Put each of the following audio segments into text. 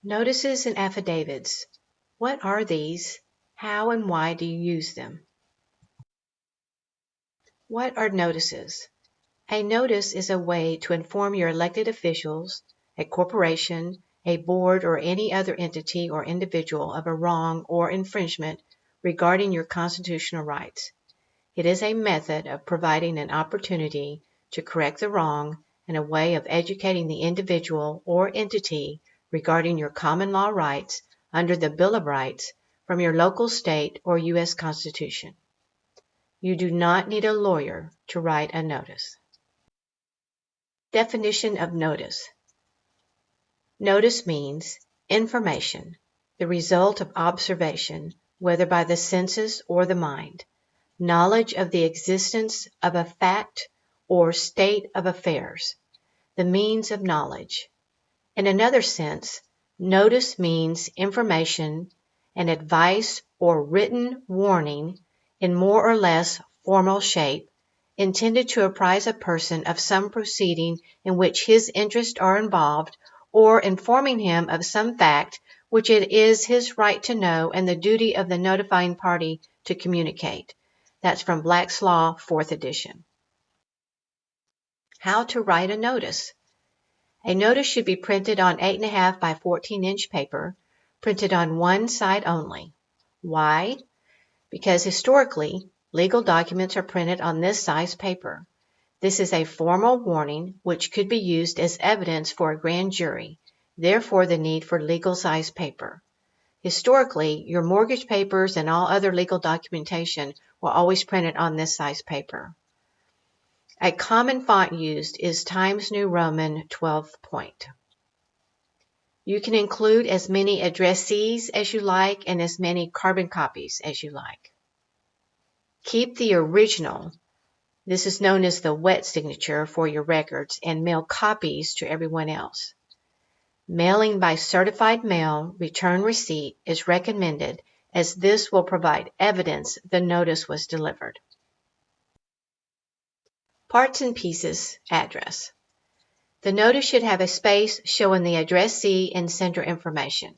Notices and affidavits. What are these? How and why do you use them? What are notices? A notice is a way to inform your elected officials, a corporation, a board, or any other entity or individual of a wrong or infringement regarding your constitutional rights. It is a method of providing an opportunity to correct the wrong and a way of educating the individual or entity regarding your common law rights under the Bill of Rights from your local state or U.S. Constitution. You do not need a lawyer to write a notice. Definition of notice. Notice means information, the result of observation, whether by the senses or the mind, knowledge of the existence of a fact or state of affairs, the means of knowledge. In another sense, notice means information, an advice or written warning in more or less formal shape, intended to apprise a person of some proceeding in which his interests are involved, or informing him of some fact which it is his right to know and the duty of the notifying party to communicate. That's from Black's Law, 4th edition. How to write a notice. A notice should be printed on 8.5 by 14-inch paper, printed on one side only. Why? Because historically, legal documents are printed on this size paper. This is a formal warning which could be used as evidence for a grand jury, therefore the need for legal size paper. Historically, your mortgage papers and all other legal documentation were always printed on this size paper. A common font used is Times New Roman 12 point. You can include as many addressees as you like and as many carbon copies as you like. Keep the original. This is known as the wet signature for your records, and mail copies to everyone else. Mailing by certified mail, return receipt, is recommended as this will provide evidence the notice was delivered. Parts and pieces address. The notice should have a space showing the addressee and sender information.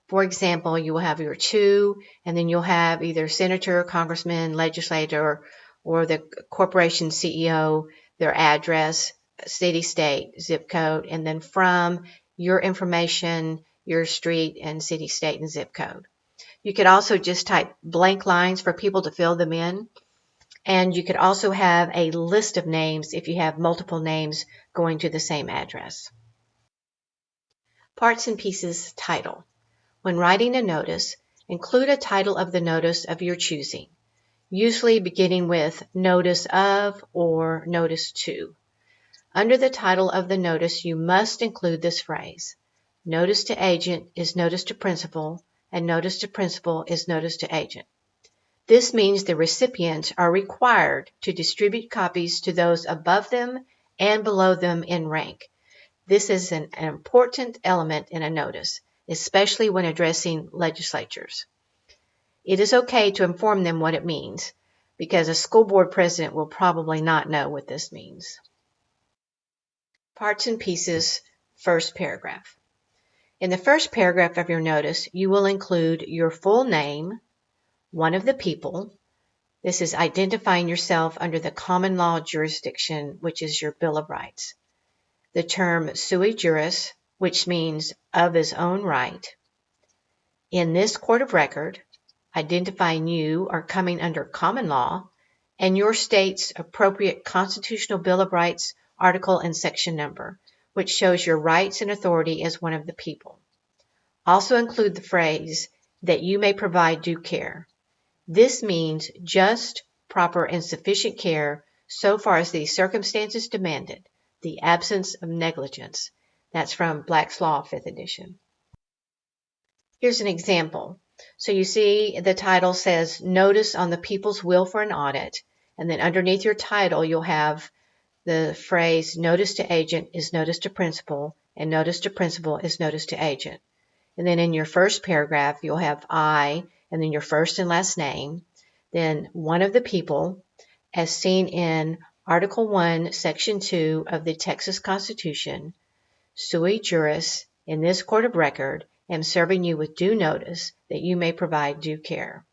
For example, you will have your to, and then you'll have either senator, congressman, legislator, or the corporation CEO, their address, city, state, zip code, and then from your information, your street and city, state, and zip code. You could also just type blank lines for people to fill them in. And you could also have a list of names if you have multiple names going to the same address. Parts and pieces title. When writing a notice, include a title of the notice of your choosing, usually beginning with notice of or notice to. Under the title of the notice, you must include this phrase. Notice to agent is notice to principal, and notice to principal is notice to agent. This means the recipients are required to distribute copies to those above them and below them in rank. This is an important element in a notice, especially when addressing legislatures. It is okay to inform them what it means, because a school board president will probably not know what this means. Parts and pieces, first paragraph. In the first paragraph of your notice, you will include your full name, one of the people. This is identifying yourself under the common law jurisdiction, which is your Bill of Rights. The term sui juris, which means of his own right. In this court of record, identifying you are coming under common law and your state's appropriate constitutional Bill of Rights article and section number, which shows your rights and authority as one of the people. Also include the phrase that you may provide due care. This means just, proper, and sufficient care so far as the circumstances demanded, the absence of negligence. That's from Black's Law, 5th edition. Here's an example. So you see the title says Notice on the People's Will for an Audit, and then underneath your title you'll have the phrase Notice to Agent is Notice to Principal, and Notice to Principal is Notice to Agent. And then in your first paragraph you'll have I, and then your first and last name, then one of the people, as seen in Article 1, Section 2 of the Texas Constitution, sui juris, in this court of record, am serving you with due notice that you may provide due care.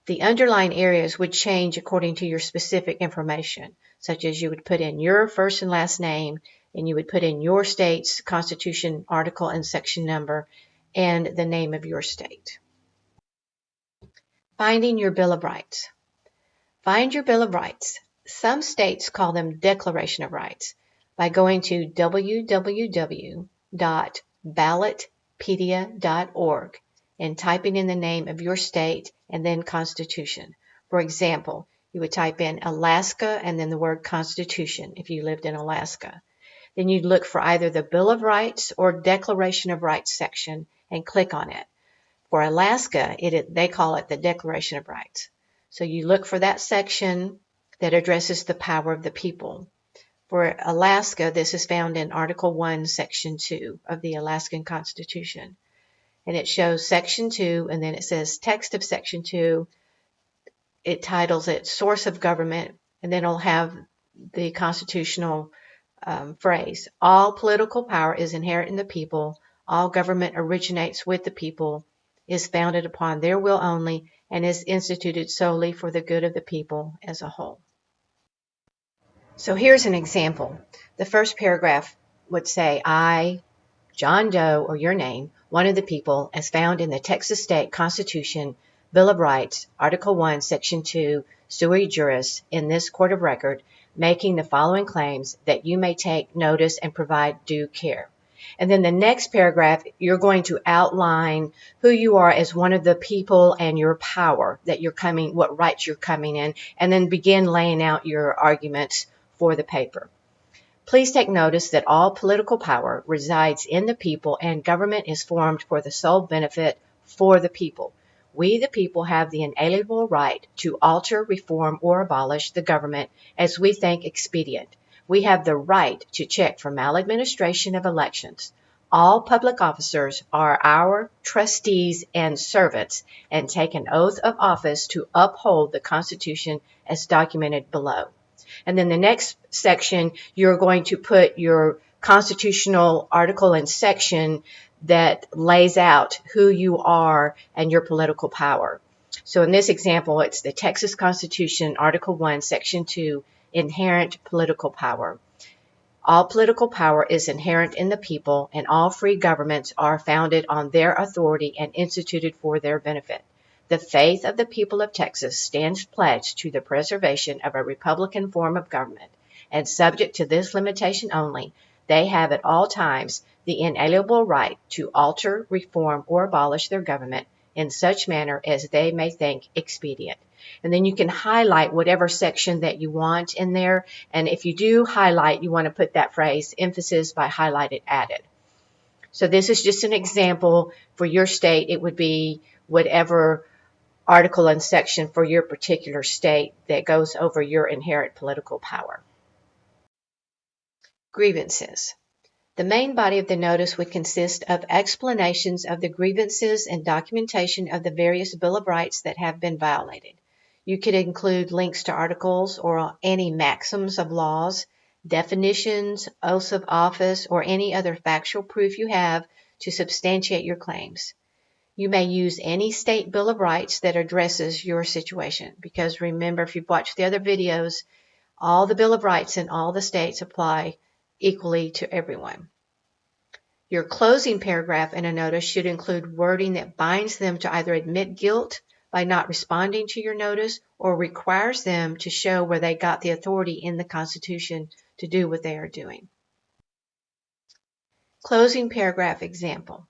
The underlying areas would change according to your specific information, such as you would put in your first and last name, and you would put in your state's constitution article and section number, and the name of your state. Finding your Bill of Rights. Find your Bill of Rights. Some states call them Declaration of Rights by going to www.ballotpedia.org and typing in the name of your state and then Constitution. For example, you would type in Alaska and then the word Constitution if you lived in Alaska. Then you'd look for either the Bill of Rights or Declaration of Rights section and click on it. For Alaska, they call it the Declaration of Rights. So you look for that section that addresses the power of the people. For Alaska, this is found in Article 1, Section 2 of the Alaskan Constitution. And it shows Section 2, and then it says text of Section 2. It titles it Source of Government, and then it'll have the constitutional phrase. All political power is inherent in the people. All government originates with the people, is founded upon their will only, and is instituted solely for the good of the people as a whole. So here's an example. The first paragraph would say, I, John Doe, or your name, one of the people, as found in the Texas State Constitution, Bill of Rights, Article 1, Section 2, sui juris, in this court of record, making the following claims that you may take notice and provide due care. And then the next paragraph, you're going to outline who you are as one of the people and your power that you're coming, what rights you're coming in, and then begin laying out your arguments for the paper. Please take notice that all political power resides in the people and government is formed for the sole benefit for the people. We, the people, have the inalienable right to alter, reform, or abolish the government as we think expedient. We have the right to check for maladministration of elections. All public officers are our trustees and servants and take an oath of office to uphold the Constitution as documented below. And then the next section, you're going to put your constitutional article and section that lays out who you are and your political power. So in this example, it's the Texas Constitution, Article 1, Section 2, inherent political power. All political power is inherent in the people, and all free governments are founded on their authority and instituted for their benefit. The faith of the people of Texas stands pledged to the preservation of a republican form of government, and subject to this limitation only, they have at all times the inalienable right to alter, reform, or abolish their government in such manner as they may think expedient. And then you can highlight whatever section that you want in there. And if you do highlight, you want to put that phrase, emphasis by highlighted added. So this is just an example. For your state, it would be whatever article and section for your particular state that goes over your inherent political power. Grievances. The main body of the notice would consist of explanations of the grievances and documentation of the various Bill of Rights that have been violated. You could include links to articles or any maxims of laws, definitions, oaths of office, or any other factual proof you have to substantiate your claims. You may use any state Bill of Rights that addresses your situation, because remember, if you've watched the other videos, all the Bill of Rights in all the states apply equally to everyone. Your closing paragraph in a notice should include wording that binds them to either admit guilt by not responding to your notice or requires them to show where they got the authority in the Constitution to do what they are doing. Closing paragraph example.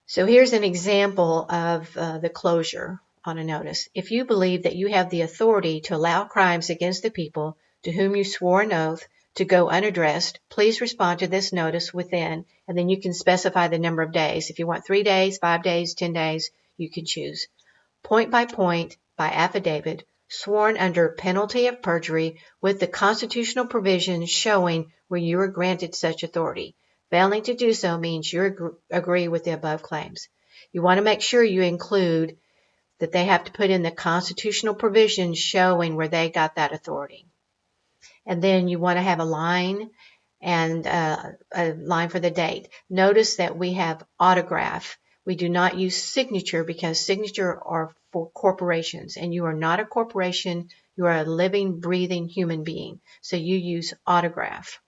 So here's an example of the closure on a notice. If you believe that you have the authority to allow crimes against the people to whom you swore an oath to go unaddressed, please respond to this notice within, and then you can specify the number of days. If you want 3 days, 5 days, 10 days, you can choose. Point, by affidavit, sworn under penalty of perjury with the constitutional provisions showing where you are granted such authority. Failing to do so means you agree with the above claims. You want to make sure you include that they have to put in the constitutional provisions showing where they got that authority. And then you want to have a line and a line for the date. Notice that we have autograph. We do not use signature because signature are for corporations, and you are not a corporation. You are a living, breathing human being. So you use autograph.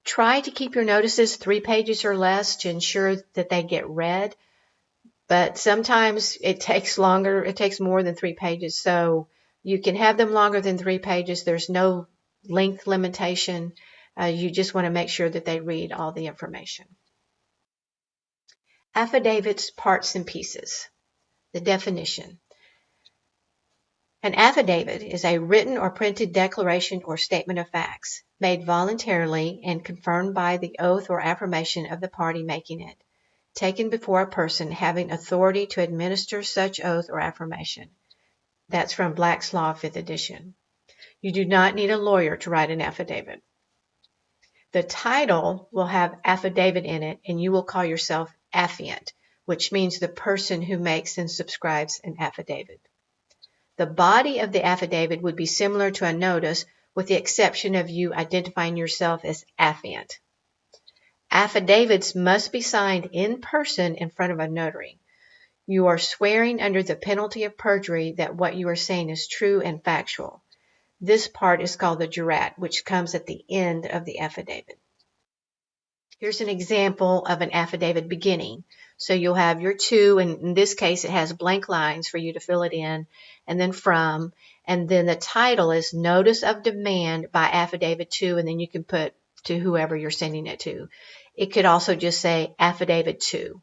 Try to keep your notices 3 pages or less to ensure that they get read. But sometimes it takes longer. It takes more than 3 pages. So you can have them longer than 3 pages. There's no length limitation. You just want to make sure that they read all the information. Affidavits, parts and pieces. The definition. An affidavit is a written or printed declaration or statement of facts made voluntarily and confirmed by the oath or affirmation of the party making it, taken before a person having authority to administer such oath or affirmation. That's from Black's Law, 5th edition. You do not need a lawyer to write an affidavit. The title will have affidavit in it, and you will call yourself affiant, which means the person who makes and subscribes an affidavit. The body of the affidavit would be similar to a notice, with the exception of you identifying yourself as affiant. Affidavits must be signed in person in front of a notary. You are swearing under the penalty of perjury that what you are saying is true and factual. This part is called the Jurat, which comes at the end of the affidavit. Here's an example of an affidavit beginning. So you'll have your to, and in this case it has blank lines for you to fill it in, and then from, and then the title is Notice of Demand by Affidavit to, and then you can put to whoever you're sending it to. It could also just say Affidavit to.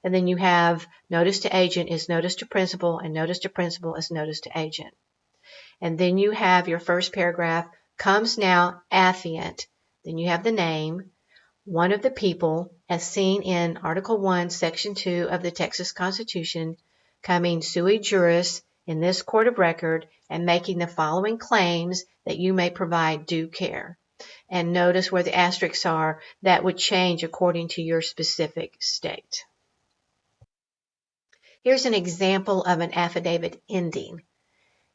And then you have Notice to Agent is Notice to Principal, and Notice to Principal is Notice to Agent. And then you have your first paragraph, comes now affiant. Then you have the name, one of the people, as seen in Article 1, Section 2 of the Texas Constitution, coming sui juris in this court of record and making the following claims that you may provide due care. And notice where the asterisks are, that would change according to your specific state. Here's an example of an affidavit ending.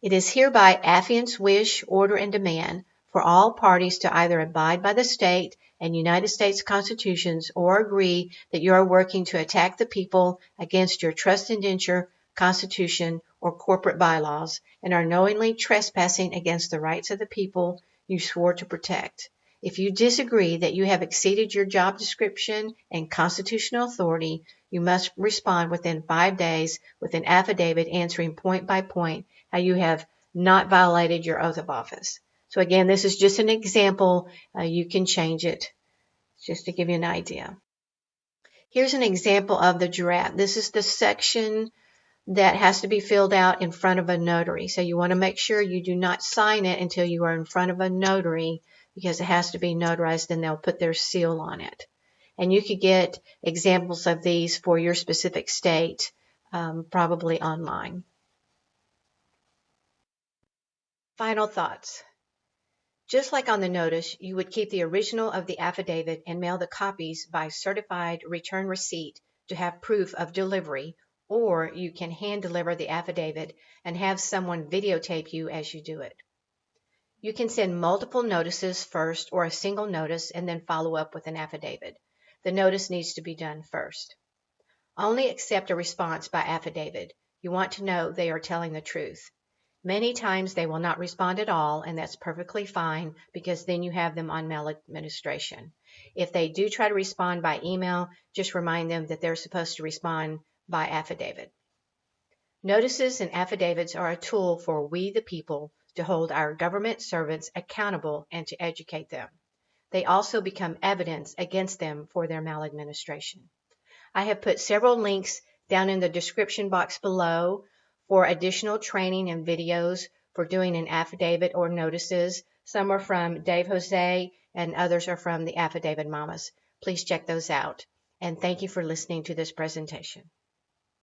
It is hereby affiant's wish, order, and demand for all parties to either abide by the state and United States constitutions or agree that you are working to attack the people against your trust indenture, constitution, or corporate bylaws and are knowingly trespassing against the rights of the people you swore to protect. If you disagree that you have exceeded your job description and constitutional authority, you must respond within 5 days with an affidavit answering point by point how you have not violated your oath of office. So again, this is just an example. You can change it just to give you an idea. Here's an example of the Jurat. This is the section that has to be filled out in front of a notary. So you want to make sure you do not sign it until you are in front of a notary, because it has to be notarized and they'll put their seal on it. And you could get examples of these for your specific state, probably online. Final thoughts. Just like on the notice, you would keep the original of the affidavit and mail the copies by certified return receipt to have proof of delivery, or you can hand deliver the affidavit and have someone videotape you as you do it. You can send multiple notices first or a single notice and then follow up with an affidavit. The notice needs to be done first. Only accept a response by affidavit. You want to know they are telling the truth. Many times they will not respond at all, and that's perfectly fine because then you have them on maladministration. If they do try to respond by email, just remind them that they're supposed to respond by affidavit. Notices and affidavits are a tool for we the people to hold our government servants accountable and to educate them. They also become evidence against them for their maladministration. I have put several links down in the description box below for additional training and videos for doing an affidavit or notices. Some are from Dave Jose and others are from the Affidavit Mamas. Please check those out. And thank you for listening to this presentation.